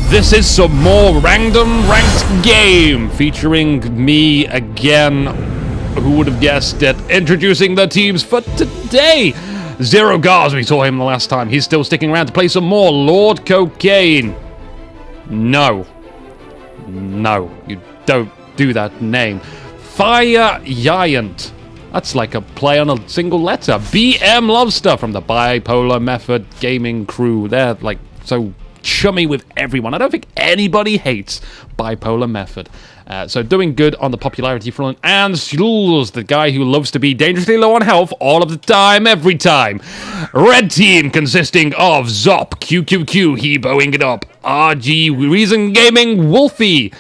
This is some more random ranked game featuring me again. Who would have guessed it? Introducing the teams for today. Zero Gars, we saw him the last time. He's still sticking around to play some more. Lord Cocaine. No. No, you don't do that name. Fire Giant. That's like a play on a single letter. BM Lobster from the Bipolar Method gaming crew. They're like so chummy with everyone. I don't think anybody hates Bipolar Method. So doing good on the popularity front. And Schulz, the guy who loves to be dangerously low on health all of the time, every time. Red team consisting of Zop, QQQ, Heboing it up, RG, Reason Gaming, Wolfie,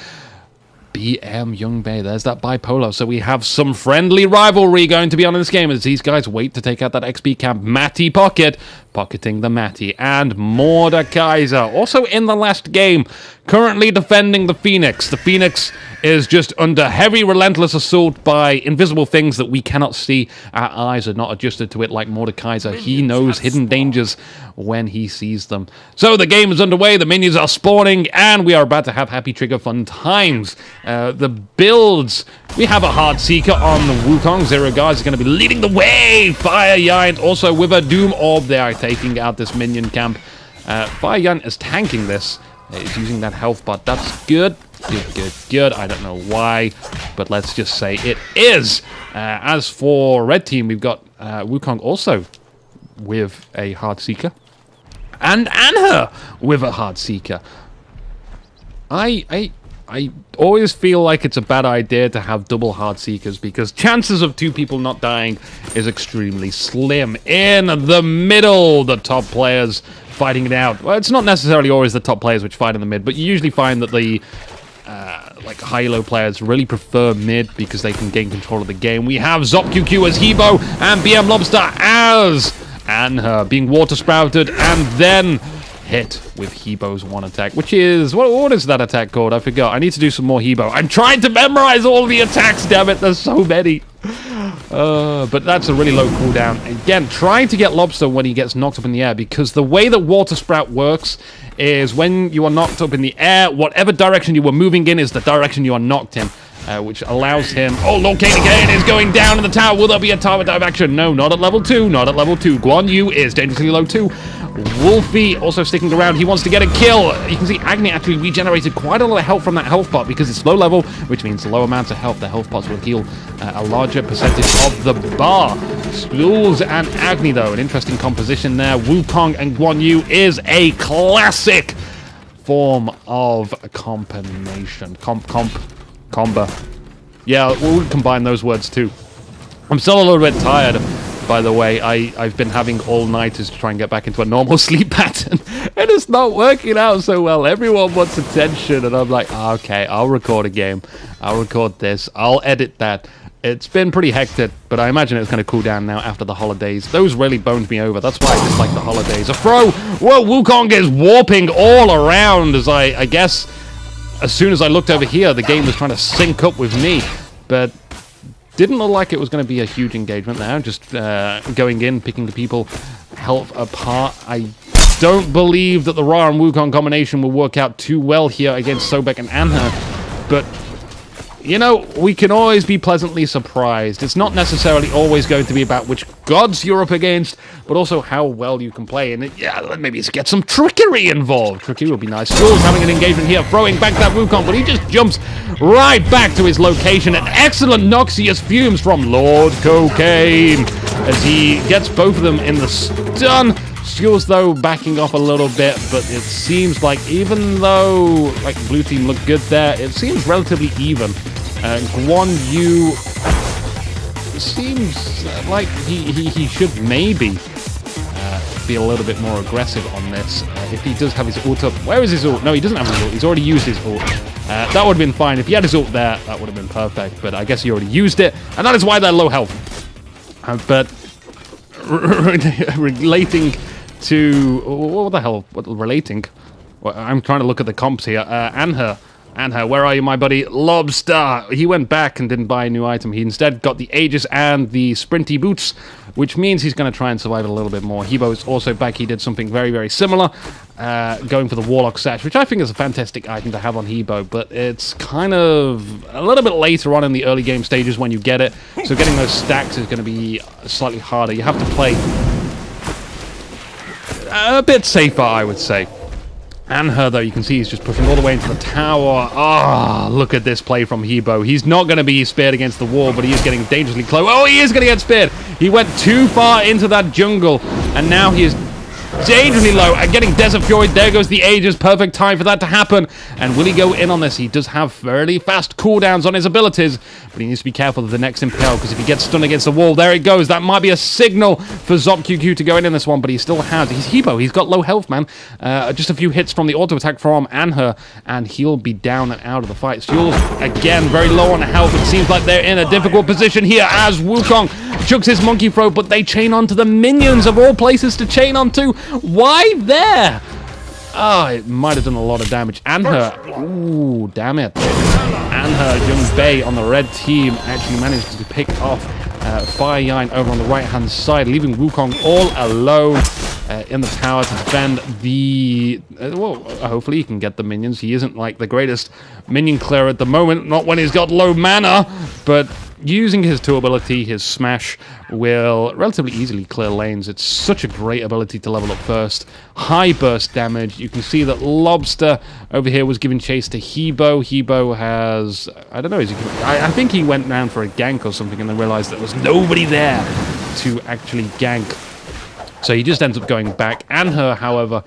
BM Young Bay. There's that Bipolar. So we have some friendly rivalry going to be on in this game as these guys wait to take out that XP camp. Matty Pocket, pocketing the Matty, and Mordekaiser, also in the last game, currently defending the Phoenix. The Phoenix is just under heavy, relentless assault by invisible things that we cannot see. Our eyes are not adjusted to it like Mordekaiser. He knows hidden dangers when he sees them. So the game is underway, the minions are spawning, and we are about to have happy trigger fun times. The builds, we have a Hard Seeker on the Wukong. Zero Guys is going to be leading the way. Fire Giant also with a Doom Orb. They are taking out this minion camp. Fire Giant is tanking this. He's using that health bar. That's good. Good. I don't know why, but let's just say it is. As for Red Team, we've got Wukong also with a Hard Seeker. And Anher with a Hard Seeker. I always feel like it's a bad idea to have double Hard Seekers because chances of two people not dying is extremely slim. In the middle, the top players fighting it out. Well, it's not necessarily always the top players which fight in the mid, but you usually find that the like high-low players really prefer mid because they can gain control of the game. We have Zop QQ as Hebo and BM Lobster as Anher being water sprouted and then hit with Hebo's one attack, which is what is that attack called? I forgot. I need to do some more Hebo. I'm trying to memorize all the attacks, damn it, there's so many. But that's a really low cooldown. Again, trying to get Lobster when he gets knocked up in the air, because the way that Water Sprout works is when you are knocked up in the air, whatever direction you were moving in is the direction you are knocked in. Which allows him... Oh, Locate again is going down in the tower. Will there be a tower dive action? No, not at level 2. Not at level 2. Guan Yu is dangerously low too. Wolfie also sticking around. He wants to get a kill. You can see Agni actually regenerated quite a lot of health from that health pot because it's low level, which means low amounts of health. The health pots will heal a larger percentage of the bar. Schools and Agni, though. An interesting composition there. Wukong and Guan Yu is a classic form of a combination. Combo. Yeah, we'll combine those words too. I'm still a little bit tired, by the way. I've been having all-nighters to try and get back into a normal sleep pattern, and it's not working out so well. Everyone wants attention, and I'm like, okay, I'll record a game. I'll record this. I'll edit that. It's been pretty hectic, but I imagine it's going to cool down now after the holidays. Those really boned me over. That's why I dislike the holidays. A throw! Whoa, Wukong is warping all around as I guess... As soon as I looked over here, the game was trying to sync up with me, but didn't look like it was going to be a huge engagement there. Just going in, picking the people health apart. I don't believe that the Ra and Wukong combination will work out too well here against Sobek and Anher, but you know, we can always be pleasantly surprised. It's not necessarily always going to be about which gods you're up against, but also how well you can play. And yeah, maybe get some trickery involved. Trickery would be nice. Jules having an engagement here, throwing back that Wukong, but he just jumps right back to his location. An excellent Noxious Fumes from Lord Cocaine as he gets both of them in the stun. Skills, though, backing off a little bit, but it seems like even though like blue team looked good there, it seems relatively even. Guan Yu seems like he should maybe be a little bit more aggressive on this. If he does have his ult up. Where is his ult? No, he doesn't have his ult. He's already used his ult. That would have been fine. If he had his ult there, that would have been perfect, but I guess he already used it, and that is why they're low health. But relating to... What the hell? What, relating? Well, I'm trying to look at the comps here. Anher, where are you, my buddy? Lobster. He went back and didn't buy a new item. He instead got the Aegis and the Sprinty Boots. which means he's going to try and survive it a little bit more. Hebo is also back. He did something very, very similar, going for the Warlock Sash, which I think is a fantastic item to have on Hebo, but it's kind of a little bit later on in the early game stages when you get it, so getting those stacks is going to be slightly harder. You have to play a bit safer, I would say. And her, though, you can see he's just pushing all the way into the tower. Ah, look at this play from Hebo. He's not going to be speared against the wall, but he is getting dangerously close. Oh, he is going to get speared. He went too far into that jungle, and now he is dangerously low and getting Desert Fury. There goes the Aegis. Perfect time for that to happen. And will he go in on this? He does have fairly fast cooldowns on his abilities, but he needs to be careful of the next Impale, because if he gets stunned against the wall, there it goes. That might be a signal for ZopQQ to go in this one, but he still has. He's Hebo. He's got low health, man. Just a few hits from the auto attack from Anher, and he'll be down and out of the fight. Jules, again, very low on health. It seems like they're in a difficult position here as Wukong chucks his monkey throw, but they chain onto the minions of all places to chain onto. Why there? Oh, it might have done a lot of damage. Anher, ooh, damn it. Anher, Young Bei on the red team actually managed to pick off Fire Yine over on the right-hand side, leaving Wukong all alone in the tower to defend the... well, hopefully he can get the minions. He isn't like the greatest minion clearer at the moment, not when he's got low mana, but using his 2 ability, his Smash, will relatively easily clear lanes. It's such a great ability to level up first. High burst damage. You can see that Lobster over here was giving chase to Hebo. Hebo has... I don't know. I think he went down for a gank or something and then realized there was nobody there to actually gank. So he just ends up going back. Anher, however,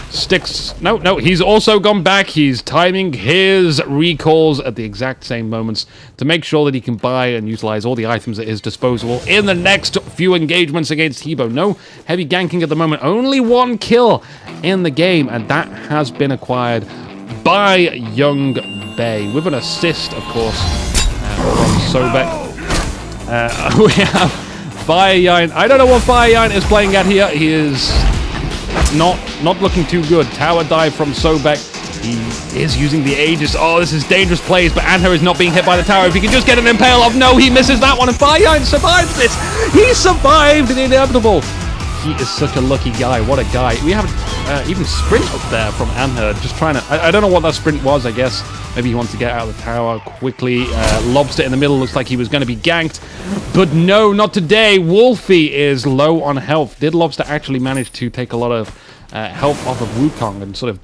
sticks... No, he's also gone back. He's timing his recalls at the exact same moments to make sure that he can buy and utilize all the items at his disposal in the next few engagements against Hebo. No heavy ganking at the moment. Only 1 kill in the game, and that has been acquired by Young Bei with an assist, of course, from Sobek. We have... Fire Yine. I don't know what Fire Yine is playing at here. He is not looking too good. Tower dive from Sobek. He is using the Aegis. Oh, this is dangerous plays, but Anher is not being hit by the tower. If he can just get an Impale off, no, he misses that one, and Fire Yine survives this. He survived the inevitable. He is such a lucky guy. What a guy. We have even sprint up there from Anher, just trying to... I don't know what that sprint was, I guess. Maybe he wants to get out of the tower quickly. Lobster in the middle looks like he was going to be ganked. But no, not today. Wolfie is low on health. Did Lobster actually manage to take a lot of health off of Wukong and sort of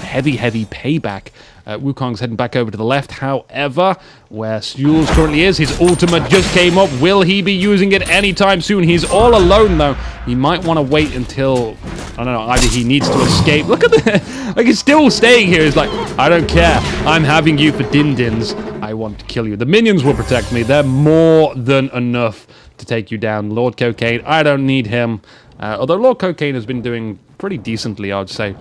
heavy payback? Wukong's heading back over to the left. However, where Jules currently is, his ultimate just came up. Will he be using it anytime soon? He's all alone, though. He might want to wait until, I don't know, either he needs to escape. Look at that. Like, he's still staying here. He's like, I don't care. I'm having you for din-dins. I want to kill you. The minions will protect me. They're more than enough to take you down. Lord Cocaine, I don't need him. Although Lord Cocaine has been doing pretty decently, I would say.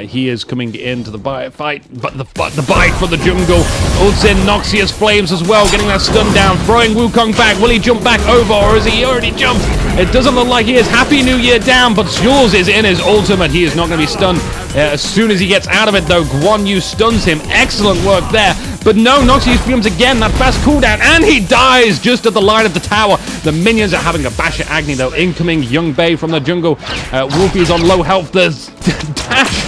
He is coming into the fight, but the bite from the jungle. Ults in Noxious Flames as well, getting that stun down, throwing Wukong back. Will he jump back over, or has he already jumped? It doesn't look like he is. Happy New Year down, but Jules is in his ultimate. He is not going to be stunned as soon as he gets out of it, though. Guan Yu stuns him. Excellent work there. But no, Noxious Fumes again, that fast cooldown, and he dies just at the line of the tower. The minions are having a bash at Agni, though. Incoming Young Bei from the jungle. Wolfie is on low health. There's dash.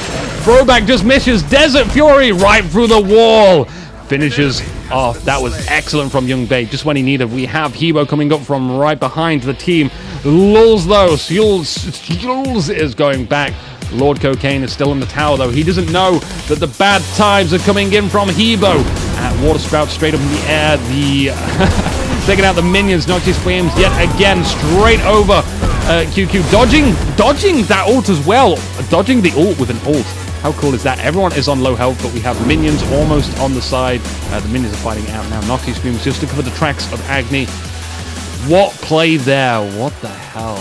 Throwback just misses. Desert Fury right through the wall. Finishes off. That was excellent from Young Bei. Just when he needed. We have Hebo coming up from right behind the team. Lulz, though. Jules is going back. Lord Cocaine is still in the tower, though. He doesn't know that the bad times are coming in from Hebo. Water Sprout straight up in the air. Taking out the minions. Noxious Flames yet again. Straight over QQ. Dodging that ult as well. Dodging the ult with an ult. How cool is that? Everyone is on low health, but we have minions almost on the side. The minions are fighting out now. Noxious Fumes just to cover the tracks of Agni. What play there? What the hell?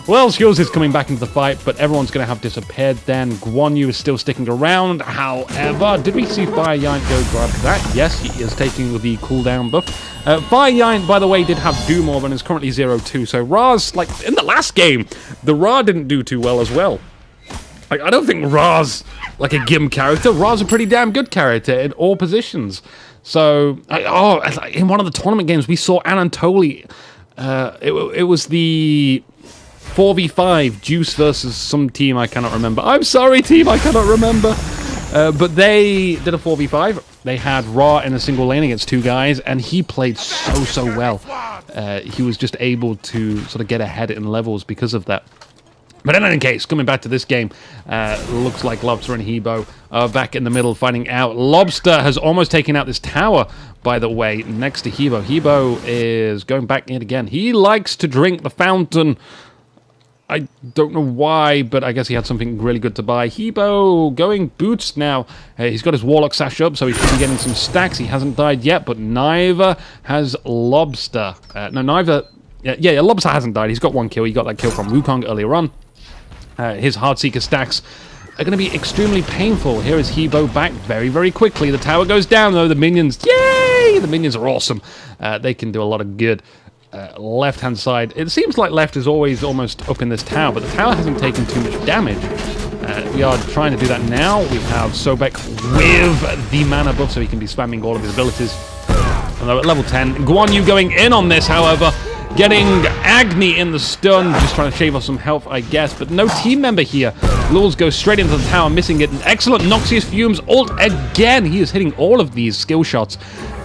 Well, Skills is coming back into the fight, but everyone's going to have disappeared then. Guan Yu is still sticking around. However, did we see Fire Yine go grab that? Yes, he is taking the cooldown buff. Fire Yine, by the way, did have Doom Orb and is currently 0-2. So Ra's, like, in the last game, the Ra didn't do too well as well. Like, I don't think Ra's like a Gim character. Ra's a pretty damn good character in all positions. So, in one of the tournament games, we saw Anantoli It was the 4v5 Juice versus some team I cannot remember. I'm sorry, team, I cannot remember. But they did a 4v5. They had Ra in a single lane against 2 guys, and he played so well. He was just able to sort of get ahead in levels because of that. But in any case, coming back to this game, looks like Lobster and Hebo are back in the middle fighting out. Lobster has almost taken out this tower, by the way, next to Hebo. Hebo is going back in again. He likes to drink the fountain. I don't know why, but I guess he had something really good to buy. Hebo going boots now. He's got his Warlock sash up, so he should be getting some stacks. He hasn't died yet, but neither has Lobster. Yeah, Lobster hasn't died. He's got 1 kill. He got that kill from Wukong earlier on. His Heartseeker stacks are going to be extremely painful. Here is Hebo back very quickly. The tower goes down, though. The minions, yay! The minions are awesome. They can do a lot of good. Left-hand side. It seems like left is always almost up in this tower, but the tower hasn't taken too much damage. We are trying to do that now. We have Sobek with the mana buff, so he can be spamming all of his abilities. Although at level 10, Guan Yu going in on this, however, getting Agni in the stun, just trying to shave off some health, I guess, but no team member here. Lulz goes straight into the tower, missing it. An excellent Noxious Fumes ult again. He is hitting all of these skill shots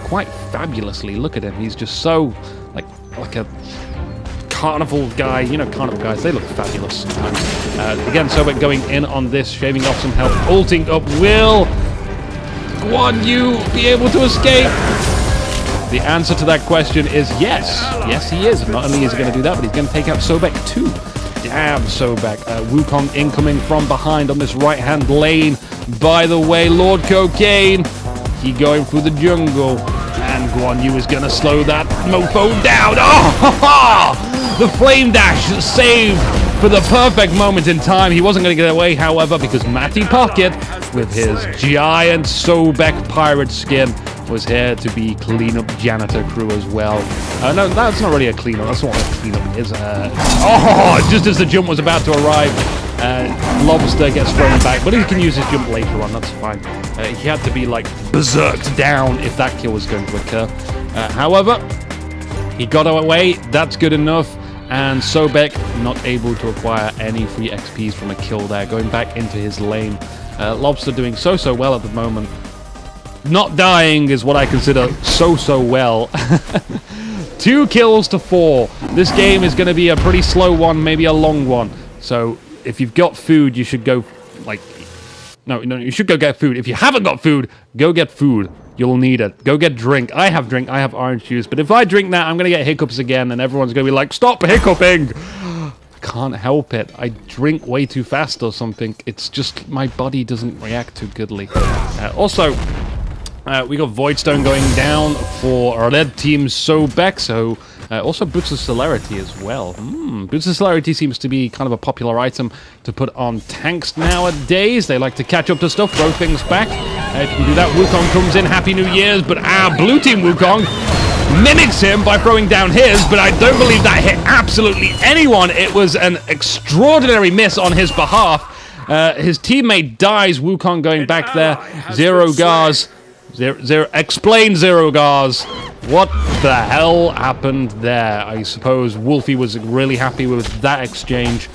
quite fabulously. Look at him. He's just so, like a carnival guy. You know, carnival guys, they look fabulous sometimes. Again, Sobek going in on this, shaving off some health, ulting up. Will Guan Yu be able to escape? The answer to that question is yes. Yes, he is. Not only is he going to do that, but he's going to take out Sobek too. Damn, Sobek. Wukong incoming from behind on this right-hand lane. By the way, Lord Cocaine, he going through the jungle. And Guan Yu is going to slow that mofo down. Oh, the flame dash saved for the perfect moment in time. He wasn't going to get away, however, because Matty Pocket, with his giant Sobek pirate skin, was here to be cleanup janitor crew as well. No, that's not really a cleanup. That's not what a cleanup is. Just as the jump was about to arrive, Lobster gets thrown back, but he can use his jump later on. That's fine. He had to be like berserked down if that kill was going to occur. However, he got away. That's good enough. And Sobek not able to acquire any free XPs from a kill there, going back into his lane. Lobster doing so well at the moment. Not dying is what I consider so well. 2 kills to 4. This game is going to be a pretty slow one, maybe a long one. So if you've got food, you should go, No, you should go get food. If you haven't got food, go get food. You'll need it. Go get drink. I have drink. I have orange juice. But if I drink that, I'm going to get hiccups again, and everyone's going to be like, stop hiccuping! I can't help it. I drink way too fast or something. It's just my body doesn't react too goodly. Also, we got Voidstone going down for our red team Sobek, so also Boots of Celerity as well. Boots of Celerity seems to be kind of a popular item to put on tanks nowadays. They like to catch up to stuff, throw things back. If you can do that, Wukong comes in, Happy New Year's, but our blue team Wukong mimics him by throwing down his, but I don't believe that hit absolutely anyone. It was an extraordinary miss on his behalf. His teammate dies, Wukong going back there. Zero Gars. Explain, Zero Gars. What the hell happened there? I suppose Wolfie was really happy with that exchange.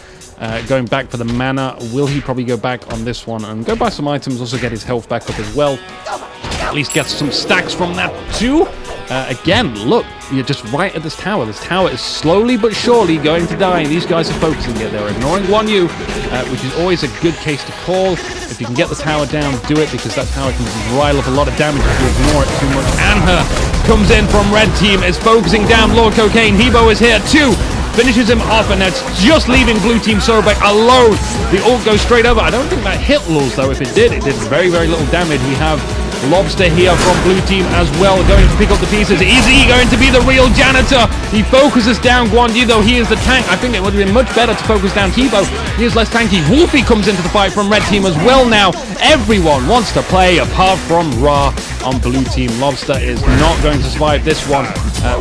Going back for the mana. Will he probably go back on this one and go buy some items, also get his health back up as well? At least get some stacks from that too. Again, look, you're just right at this tower. This tower is slowly but surely going to die, and these guys are focusing it. They're ignoring Guan Yu, which is always a good case to call. If you can get the tower down, do it, because that tower can rile up a lot of damage if you ignore it too much. Anha comes in from red team, is focusing down Lord Cocaine. Hebo is here too. Finishes him off, and that's just leaving blue team Sobek alone. The ult goes straight over. I don't think that hit Lulz, though. If it did very little damage. We have Lobster here from blue team as well, going to pick up the pieces. Is he going to be the real janitor? He focuses down Guan Yu, though he is the tank. I think it would have been much better to focus down Hebo. He is less tanky. Wolfie comes into the fight from red team as well now. Everyone wants to play apart from Ra on blue team. Lobster is not going to survive this one.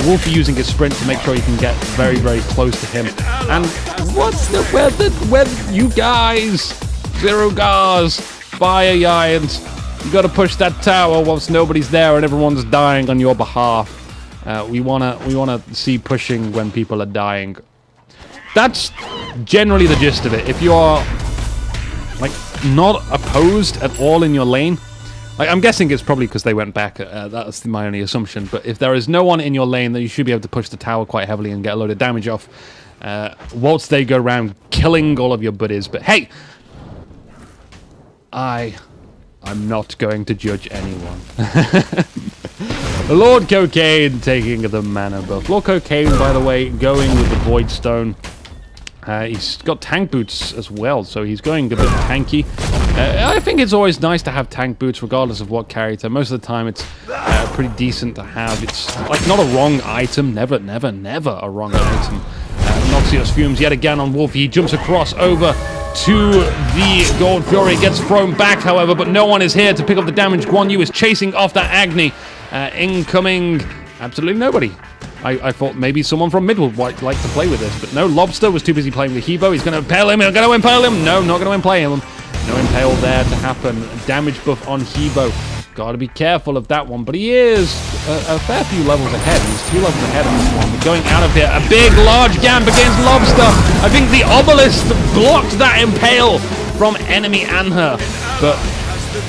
Wolfie using his sprint to make sure he can get very close to him. And where you guys? Zero Gars, Fire Giants. You got to push that tower whilst nobody's there and everyone's dying on your behalf. We wanna see pushing when people are dying. That's generally the gist of it. If you are like not opposed at all in your lane, like I'm guessing it's probably because they went back. That's my only assumption. But if there is no one in your lane, then you should be able to push the tower quite heavily and get a load of damage off. Whilst they go around killing all of your buddies. But hey, I'm not going to judge anyone. Lord Cocaine taking the mana buff. Lord Cocaine, by the way, going with the Void Stone. He's got tank boots as well, so he's going a bit tanky. I think it's always nice to have tank boots, regardless of what character. Most of the time, it's pretty decent to have. It's like not a wrong item. Never a wrong item. Noxious Fumes yet again on Wolf. He jumps across over to the Gold Fury. Gets thrown back, however, but no one is here to pick up the damage. Guan Yu is chasing off that Agni. Incoming, absolutely nobody. I thought maybe someone from mid would like to play with this, but no, Lobster was too busy playing with Hevo. He's going to impale him. He's going to impale him. No, not going to impale him. No impale there to happen. Damage buff on Hevo. Got to be careful of that one, but he is a fair few levels ahead. He's 2 levels ahead on this one. But going out of here, a big, large Gamp against Lobster. I think the Obelisk blocked that impale from enemy Anher, but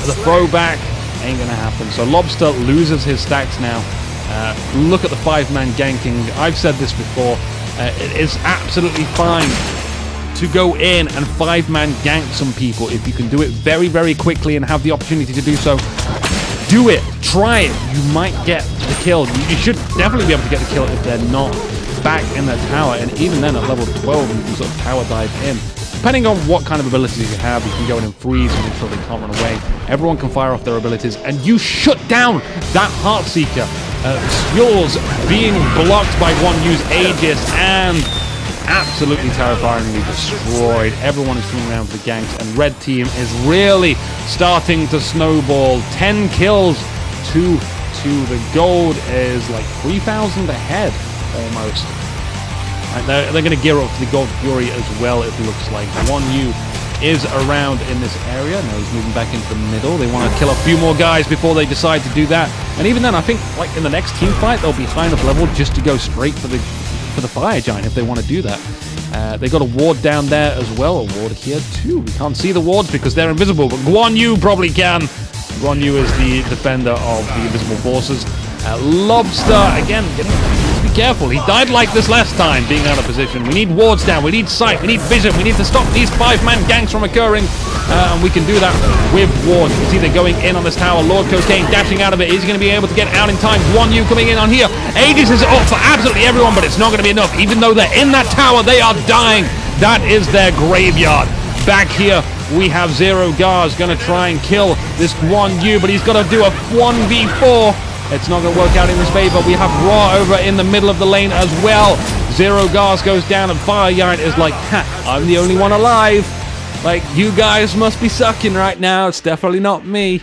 the throwback ain't going to happen. So Lobster loses his stacks now. Look at the 5-man ganking. I've said this before. It is absolutely fine to go in and 5-man gank some people if you can do it very, very quickly and have the opportunity to do so. Do it. Try it. You might get the kill. You should definitely be able to get the kill if they're not back in their tower. And even then, at level 12, you can sort of tower dive in. Depending on what kind of abilities you have, you can go in and freeze and make sure they can't run away. Everyone can fire off their abilities, and you shut down that Heartseeker. Skills being blocked by Guan Yu's Aegis and absolutely terrifyingly destroyed. Everyone is coming around for the ganks, and red team is really starting to snowball. 10 kills to 2. The gold is like 3,000 ahead almost. And they're going to gear up for the Gold Fury as well, it looks like. Guan Yu is around in this area. Now he's moving back into the middle. They want to kill a few more guys before they decide to do that. And even then, I think like in the next team fight, they'll be high enough level just to go straight for the Fire Giant if they want to do that. They got a ward down there as well. A ward here too. We can't see the wards because they're invisible, but Guan Yu probably can. Guan Yu is the defender of the invisible forces. Lobster, again, be careful. He died like this last time, being out of position. We need wards down, we need sight, we need vision, we need to stop these 5-man ganks from occurring, and we can do that with wards. You can see they're going in on this tower. Lord Cocaine dashing out of it. Is he going to be able to get out in time? Guan Yu coming in on here. Aegis is up for absolutely everyone, but it's not going to be enough. Even though they're in that tower, they are dying. That is their graveyard. Back here, we have Zero Gars going to try and kill this Guan Yu, but he's got to do a 1v4. It's not going to work out in his favor. We have Raw over in the middle of the lane as well. Zero Gars goes down, and Fire Giant is like, ha, I'm the only one alive. Like, you guys must be sucking right now. It's definitely not me.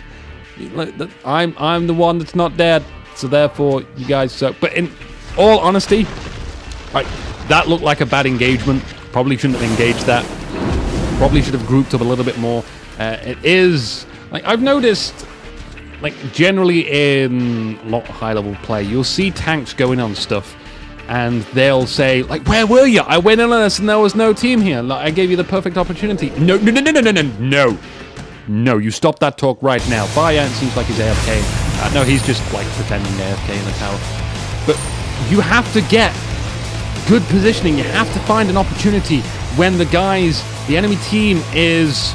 Like, I'm the one that's not dead. So therefore, you guys suck. But in all honesty, like, that looked like a bad engagement. Probably shouldn't have engaged that. Probably should have grouped up a little bit more. It is, like, I've noticed, like, generally in a lot of high-level play, you'll see tanks going on stuff, and they'll say, like, where were you? I went in on this and there was no team here. Like, I gave you the perfect opportunity. No, you stop that talk right now. Fire Giant seems like he's AFK. No, he's just, like, pretending AFK in the tower. But you have to get good positioning. You have to find an opportunity when the enemy team is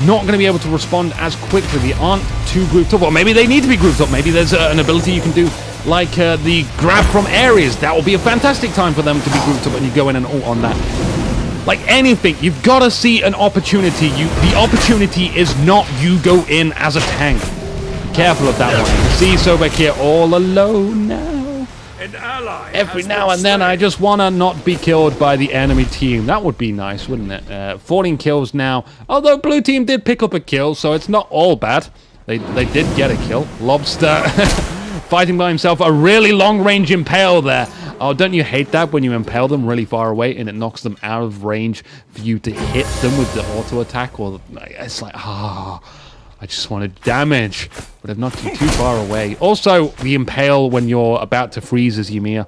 not going to be able to respond as quickly. They aren't too grouped up, or maybe they need to be grouped up. Maybe there's an ability you can do, like the grab from areas. That will be a fantastic time for them to be grouped up, and you go in and ult on that. Like anything, you've got to see an opportunity. The opportunity is not you go in as a tank. Be careful of that one. You can see Sobek here all alone now. Every now and then, I just want to not be killed by the enemy team. That would be nice, wouldn't it? 14 kills now. Although blue team did pick up a kill, so it's not all bad. They did get a kill. Lobster fighting by himself. A really long-range impale there. Oh, don't you hate that when you impale them really far away and it knocks them out of range for you to hit them with the auto attack? Or it's like, I just wanted damage. But I've knocked you too far away. Also, the impale when you're about to freeze as Ymir.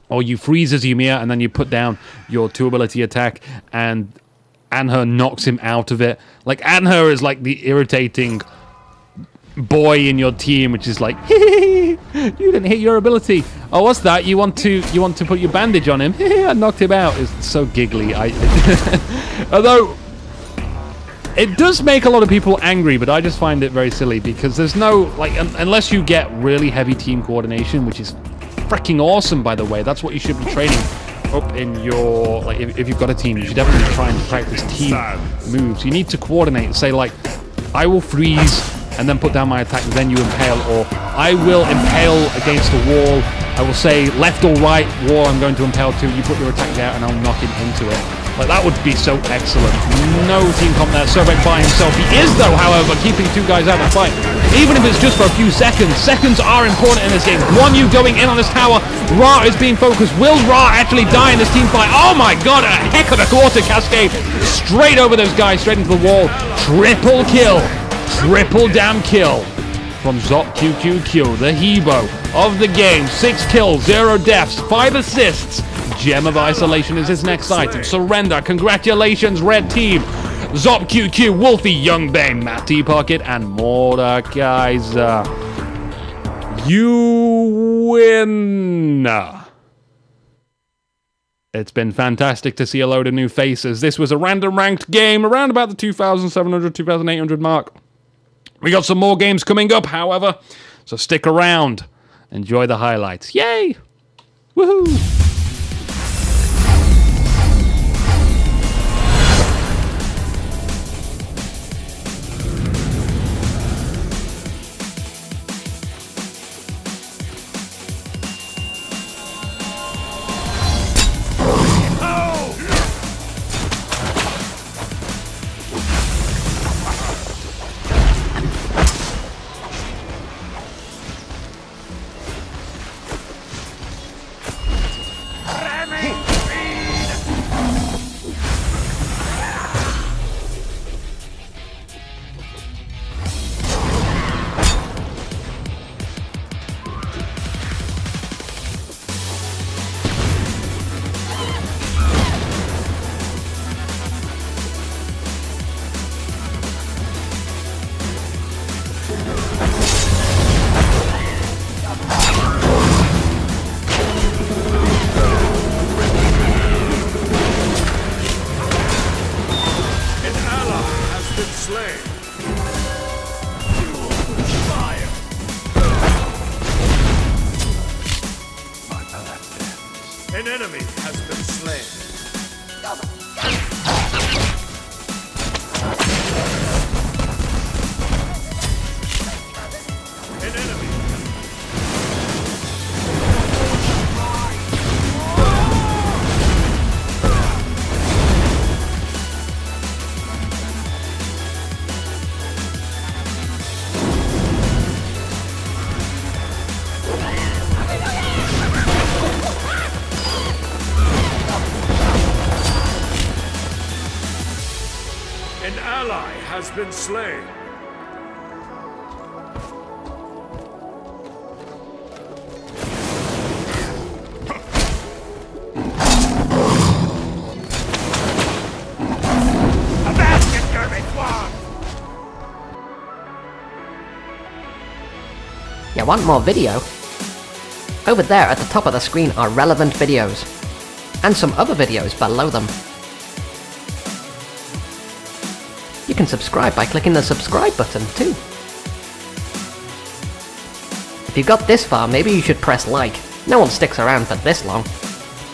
Or you freeze as Ymir and then you put down your 2-ability attack and Anher knocks him out of it. Like, Anher is like the irritating boy in your team, which is like, you didn't hit your ability. Oh, what's that? You want to put your bandage on him? I knocked him out. It's so giggly. Although it does make a lot of people angry, but I just find it very silly because there's no, like, unless you get really heavy team coordination, which is freaking awesome, by the way. That's what you should be training up in your, like, if you've got a team, you should definitely try and practice team moves. You need to coordinate. Say, like, I will freeze and then put down my attack, and then you impale, or I will impale against a wall. I will say left or right wall I'm going to impale to. You put your attack down, and I'll knock him into it. Like, that would be so excellent. No team comp there. Sobek by himself. He is, though, however, keeping 2 guys out of the fight. Even if it's just for a few seconds. Seconds are important in this game. Guan Yu going in on this tower. Ra is being focused. Will Ra actually die in this team fight? Oh my god, a heck of a quarter cascade. Straight over those guys, straight into the wall. Triple kill. Triple damn kill from Zop QQQ, the Hebo of the game. 6 kills, 0 deaths, 5 assists. Gem of Isolation is his next item. Surrender. Congratulations, red team. Zop QQ, Wolfie, Youngbane, Matty Pocket, and Mordekaiser. You win. It's been fantastic to see a load of new faces. This was a random ranked game around about the 2,700, 2,800 mark. We got some more games coming up, however, so stick around. Enjoy the highlights. Yay! Woohoo! An enemy has been slain. An enemy. An ally has been slain. A basket garbage one. You want more video? Over there at the top of the screen are relevant videos, and some other videos below them. You can subscribe by clicking the subscribe button too. If you got this far, maybe you should press like. No one sticks around for this long.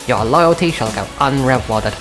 Your loyalty shall go unrewarded.